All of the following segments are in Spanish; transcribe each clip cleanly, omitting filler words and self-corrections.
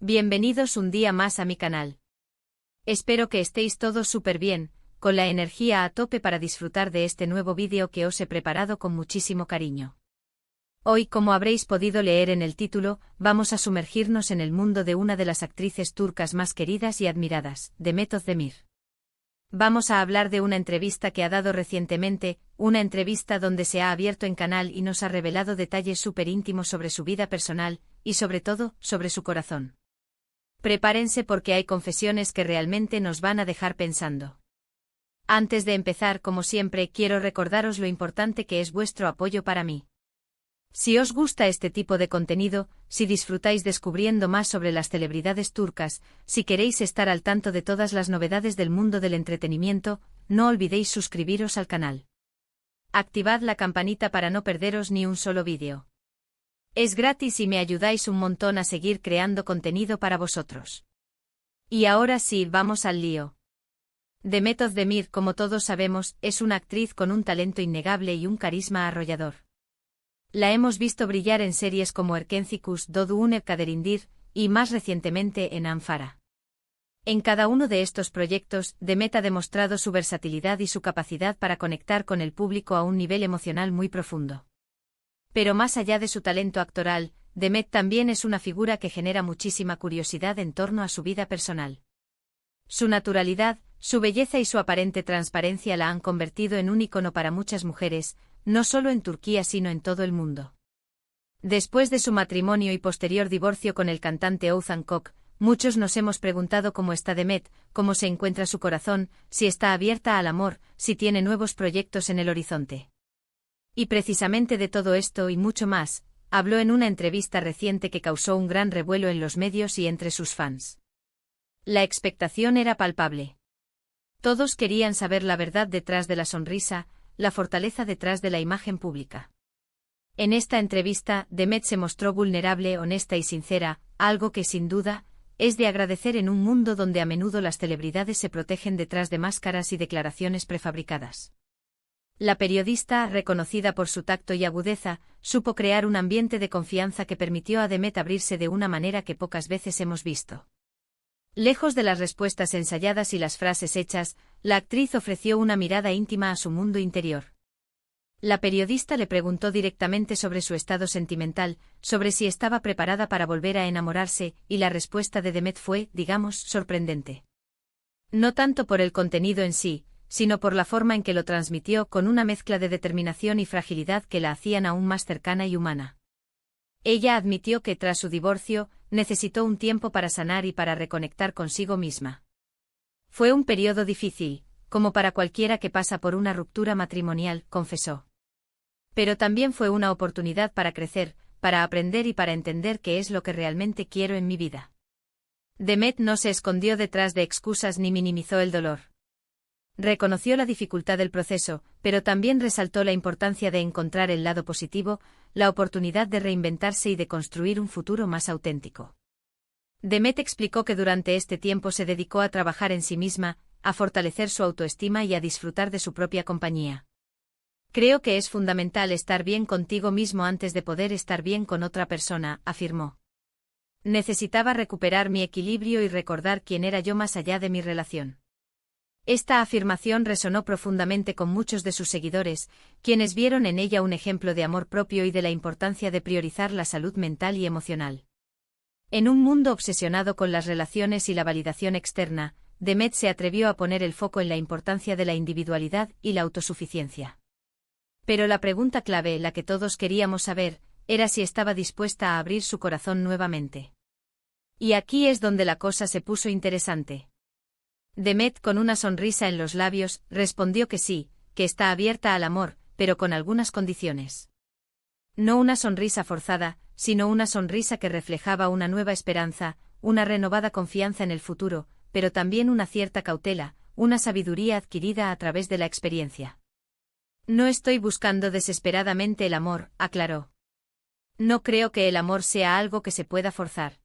Bienvenidos un día más a mi canal. Espero que estéis todos súper bien, con la energía a tope para disfrutar de este nuevo vídeo que os he preparado con muchísimo cariño. Hoy, como habréis podido leer en el título, vamos a sumergirnos en el mundo de una de las actrices turcas más queridas y admiradas, Demet Özdemir. Vamos a hablar de una entrevista que ha dado recientemente, una entrevista donde se ha abierto en canal y nos ha revelado detalles súper íntimos sobre su vida personal, y sobre todo, sobre su corazón. Prepárense porque hay confesiones que realmente nos van a dejar pensando. Antes de empezar, como siempre, quiero recordaros lo importante que es vuestro apoyo para mí. Si os gusta este tipo de contenido, si disfrutáis descubriendo más sobre las celebridades turcas, si queréis estar al tanto de todas las novedades del mundo del entretenimiento, no olvidéis suscribiros al canal. Activad la campanita para no perderos ni un solo vídeo. Es gratis y me ayudáis un montón a seguir creando contenido para vosotros. Y ahora sí, vamos al lío. Demet Özdemir, como todos sabemos, es una actriz con un talento innegable y un carisma arrollador. La hemos visto brillar en series como Erkencikus Doğduğun Kaderindir, y más recientemente en Anfara. En cada uno de estos proyectos, Demet ha demostrado su versatilidad y su capacidad para conectar con el público a un nivel emocional muy profundo. Pero más allá de su talento actoral, Demet también es una figura que genera muchísima curiosidad en torno a su vida personal. Su naturalidad, su belleza y su aparente transparencia la han convertido en un ícono para muchas mujeres, no solo en Turquía sino en todo el mundo. Después de su matrimonio y posterior divorcio con el cantante Oğuzhan Koç, muchos nos hemos preguntado cómo está Demet, cómo se encuentra su corazón, si está abierta al amor, si tiene nuevos proyectos en el horizonte. Y precisamente de todo esto y mucho más, habló en una entrevista reciente que causó un gran revuelo en los medios y entre sus fans. La expectación era palpable. Todos querían saber la verdad detrás de la sonrisa, la fortaleza detrás de la imagen pública. En esta entrevista, Demet se mostró vulnerable, honesta y sincera, algo que sin duda, es de agradecer en un mundo donde a menudo las celebridades se protegen detrás de máscaras y declaraciones prefabricadas. La periodista, reconocida por su tacto y agudeza, supo crear un ambiente de confianza que permitió a Demet abrirse de una manera que pocas veces hemos visto. Lejos de las respuestas ensayadas y las frases hechas, la actriz ofreció una mirada íntima a su mundo interior. La periodista le preguntó directamente sobre su estado sentimental, sobre si estaba preparada para volver a enamorarse, y la respuesta de Demet fue, digamos, sorprendente. No tanto por el contenido en sí, sino por la forma en que lo transmitió, con una mezcla de determinación y fragilidad que la hacían aún más cercana y humana. Ella admitió que tras su divorcio, necesitó un tiempo para sanar y para reconectar consigo misma. Fue un periodo difícil, como para cualquiera que pasa por una ruptura matrimonial, confesó. Pero también fue una oportunidad para crecer, para aprender y para entender qué es lo que realmente quiero en mi vida. Demet no se escondió detrás de excusas ni minimizó el dolor. Reconoció la dificultad del proceso, pero también resaltó la importancia de encontrar el lado positivo, la oportunidad de reinventarse y de construir un futuro más auténtico. Demet explicó que durante este tiempo se dedicó a trabajar en sí misma, a fortalecer su autoestima y a disfrutar de su propia compañía. Creo que es fundamental estar bien contigo mismo antes de poder estar bien con otra persona, afirmó. Necesitaba recuperar mi equilibrio y recordar quién era yo más allá de mi relación. Esta afirmación resonó profundamente con muchos de sus seguidores, quienes vieron en ella un ejemplo de amor propio y de la importancia de priorizar la salud mental y emocional. En un mundo obsesionado con las relaciones y la validación externa, Demet se atrevió a poner el foco en la importancia de la individualidad y la autosuficiencia. Pero la pregunta clave, la que todos queríamos saber, era si estaba dispuesta a abrir su corazón nuevamente. Y aquí es donde la cosa se puso interesante. Demet, con una sonrisa en los labios, respondió que sí, que está abierta al amor, pero con algunas condiciones. No una sonrisa forzada, sino una sonrisa que reflejaba una nueva esperanza, una renovada confianza en el futuro, pero también una cierta cautela, una sabiduría adquirida a través de la experiencia. No estoy buscando desesperadamente el amor, aclaró. No creo que el amor sea algo que se pueda forzar.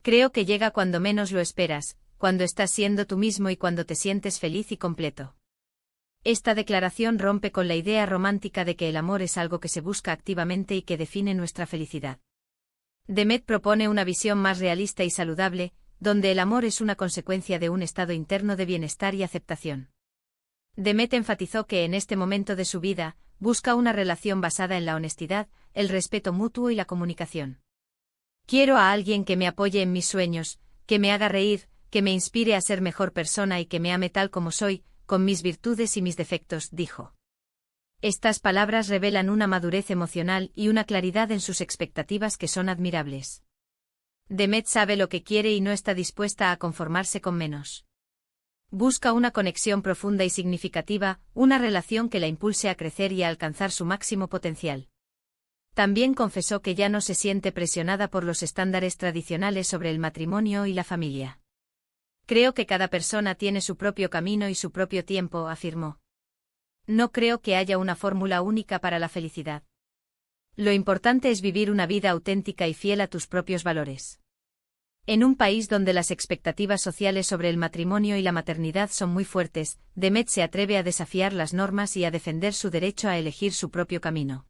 Creo que llega cuando menos lo esperas, cuando estás siendo tú mismo y cuando te sientes feliz y completo. Esta declaración rompe con la idea romántica de que el amor es algo que se busca activamente y que define nuestra felicidad. Demet propone una visión más realista y saludable, donde el amor es una consecuencia de un estado interno de bienestar y aceptación. Demet enfatizó que en este momento de su vida, busca una relación basada en la honestidad, el respeto mutuo y la comunicación. Quiero a alguien que me apoye en mis sueños, que me haga reír, que me inspire a ser mejor persona y que me ame tal como soy, con mis virtudes y mis defectos, dijo. Estas palabras revelan una madurez emocional y una claridad en sus expectativas que son admirables. Demet sabe lo que quiere y no está dispuesta a conformarse con menos. Busca una conexión profunda y significativa, una relación que la impulse a crecer y a alcanzar su máximo potencial. También confesó que ya no se siente presionada por los estándares tradicionales sobre el matrimonio y la familia. Creo que cada persona tiene su propio camino y su propio tiempo, afirmó. No creo que haya una fórmula única para la felicidad. Lo importante es vivir una vida auténtica y fiel a tus propios valores. En un país donde las expectativas sociales sobre el matrimonio y la maternidad son muy fuertes, Demet se atreve a desafiar las normas y a defender su derecho a elegir su propio camino.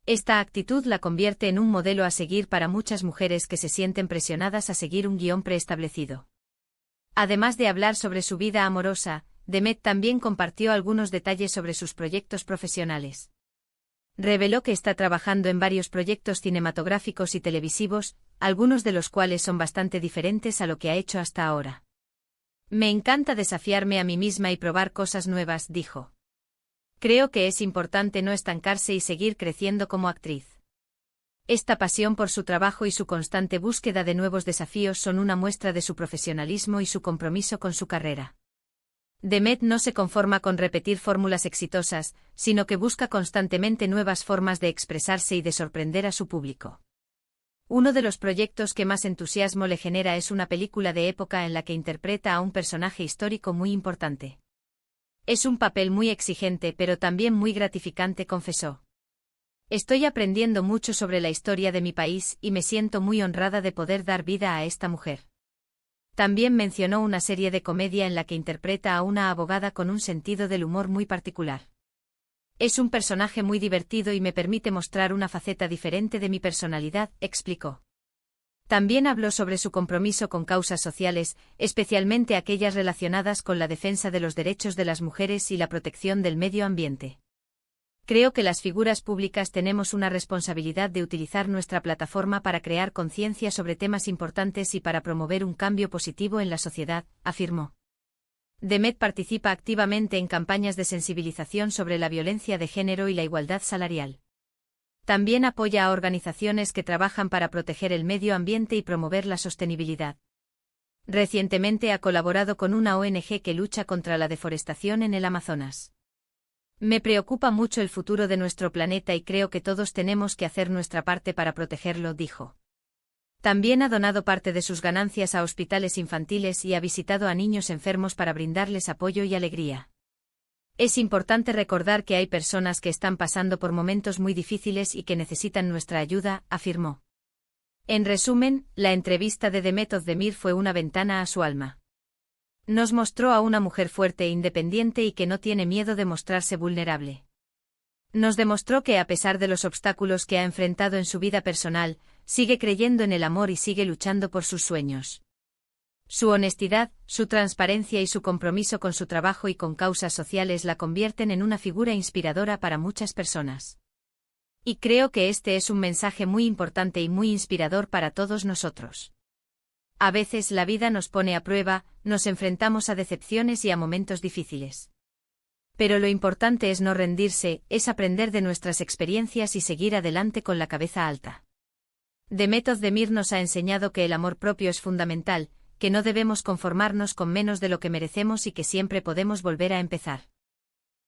Esta actitud la convierte en un modelo a seguir para muchas mujeres que se sienten presionadas a seguir un guión preestablecido. Además de hablar sobre su vida amorosa, Demet también compartió algunos detalles sobre sus proyectos profesionales. Reveló que está trabajando en varios proyectos cinematográficos y televisivos, algunos de los cuales son bastante diferentes a lo que ha hecho hasta ahora. Me encanta desafiarme a mí misma y probar cosas nuevas, dijo. Creo que es importante no estancarse y seguir creciendo como actriz. Esta pasión por su trabajo y su constante búsqueda de nuevos desafíos son una muestra de su profesionalismo y su compromiso con su carrera. Demet no se conforma con repetir fórmulas exitosas, sino que busca constantemente nuevas formas de expresarse y de sorprender a su público. Uno de los proyectos que más entusiasmo le genera es una película de época en la que interpreta a un personaje histórico muy importante. Es un papel muy exigente pero también muy gratificante, confesó. Estoy aprendiendo mucho sobre la historia de mi país y me siento muy honrada de poder dar vida a esta mujer. También mencionó una serie de comedia en la que interpreta a una abogada con un sentido del humor muy particular. Es un personaje muy divertido y me permite mostrar una faceta diferente de mi personalidad, explicó. También habló sobre su compromiso con causas sociales, especialmente aquellas relacionadas con la defensa de los derechos de las mujeres y la protección del medio ambiente. Creo que las figuras públicas tenemos una responsabilidad de utilizar nuestra plataforma para crear conciencia sobre temas importantes y para promover un cambio positivo en la sociedad, afirmó. Demet participa activamente en campañas de sensibilización sobre la violencia de género y la igualdad salarial. También apoya a organizaciones que trabajan para proteger el medio ambiente y promover la sostenibilidad. Recientemente ha colaborado con una ONG que lucha contra la deforestación en el Amazonas. Me preocupa mucho el futuro de nuestro planeta y creo que todos tenemos que hacer nuestra parte para protegerlo, dijo. También ha donado parte de sus ganancias a hospitales infantiles y ha visitado a niños enfermos para brindarles apoyo y alegría. Es importante recordar que hay personas que están pasando por momentos muy difíciles y que necesitan nuestra ayuda, afirmó. En resumen, la entrevista de Demet Özdemir fue una ventana a su alma. Nos mostró a una mujer fuerte e independiente y que no tiene miedo de mostrarse vulnerable. Nos demostró que a pesar de los obstáculos que ha enfrentado en su vida personal, sigue creyendo en el amor y sigue luchando por sus sueños. Su honestidad, su transparencia y su compromiso con su trabajo y con causas sociales la convierten en una figura inspiradora para muchas personas. Y creo que este es un mensaje muy importante y muy inspirador para todos nosotros. A veces la vida nos pone a prueba, nos enfrentamos a decepciones y a momentos difíciles. Pero lo importante es no rendirse, es aprender de nuestras experiencias y seguir adelante con la cabeza alta. Demet Özdemir nos ha enseñado que el amor propio es fundamental, que no debemos conformarnos con menos de lo que merecemos y que siempre podemos volver a empezar.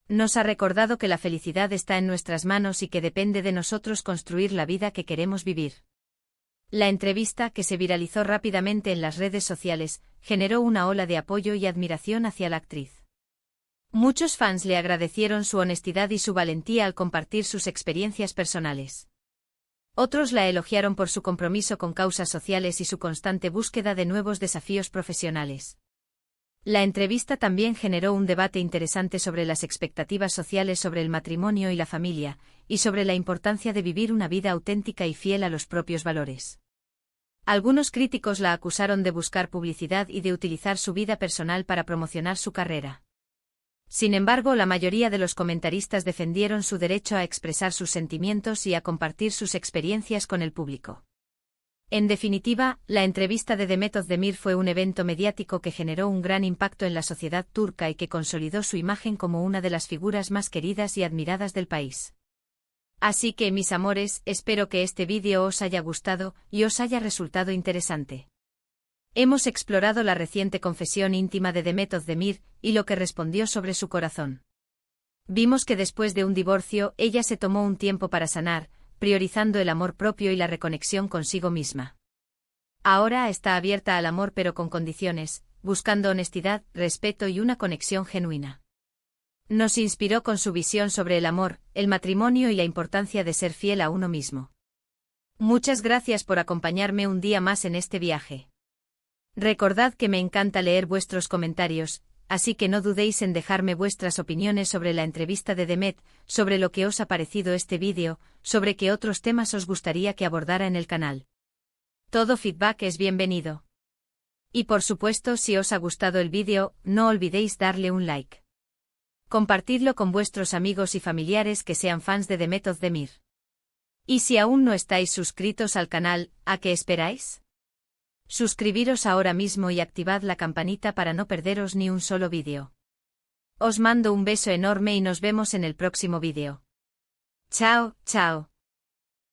Nos ha recordado que la felicidad está en nuestras manos y que depende de nosotros construir la vida que queremos vivir. La entrevista, que se viralizó rápidamente en las redes sociales, generó una ola de apoyo y admiración hacia la actriz. Muchos fans le agradecieron su honestidad y su valentía al compartir sus experiencias personales. Otros la elogiaron por su compromiso con causas sociales y su constante búsqueda de nuevos desafíos profesionales. La entrevista también generó un debate interesante sobre las expectativas sociales sobre el matrimonio y la familia, y sobre la importancia de vivir una vida auténtica y fiel a los propios valores. Algunos críticos la acusaron de buscar publicidad y de utilizar su vida personal para promocionar su carrera. Sin embargo, la mayoría de los comentaristas defendieron su derecho a expresar sus sentimientos y a compartir sus experiencias con el público. En definitiva, la entrevista de Demet Özdemir fue un evento mediático que generó un gran impacto en la sociedad turca y que consolidó su imagen como una de las figuras más queridas y admiradas del país. Así que, mis amores, espero que este vídeo os haya gustado y os haya resultado interesante. Hemos explorado la reciente confesión íntima de Demet Özdemir y lo que respondió sobre su corazón. Vimos que después de un divorcio, ella se tomó un tiempo para sanar, priorizando el amor propio y la reconexión consigo misma. Ahora está abierta al amor pero con condiciones, buscando honestidad, respeto y una conexión genuina. Nos inspiró con su visión sobre el amor, el matrimonio y la importancia de ser fiel a uno mismo. Muchas gracias por acompañarme un día más en este viaje. Recordad que me encanta leer vuestros comentarios, así que no dudéis en dejarme vuestras opiniones sobre la entrevista de Demet, sobre lo que os ha parecido este vídeo, sobre qué otros temas os gustaría que abordara en el canal. Todo feedback es bienvenido. Y por supuesto, si os ha gustado el vídeo, no olvidéis darle un like. Compartidlo con vuestros amigos y familiares que sean fans de Demet Özdemir. Y si aún no estáis suscritos al canal, ¿a qué esperáis? Suscribiros ahora mismo y activad la campanita para no perderos ni un solo vídeo. Os mando un beso enorme y nos vemos en el próximo vídeo. Chao, chao.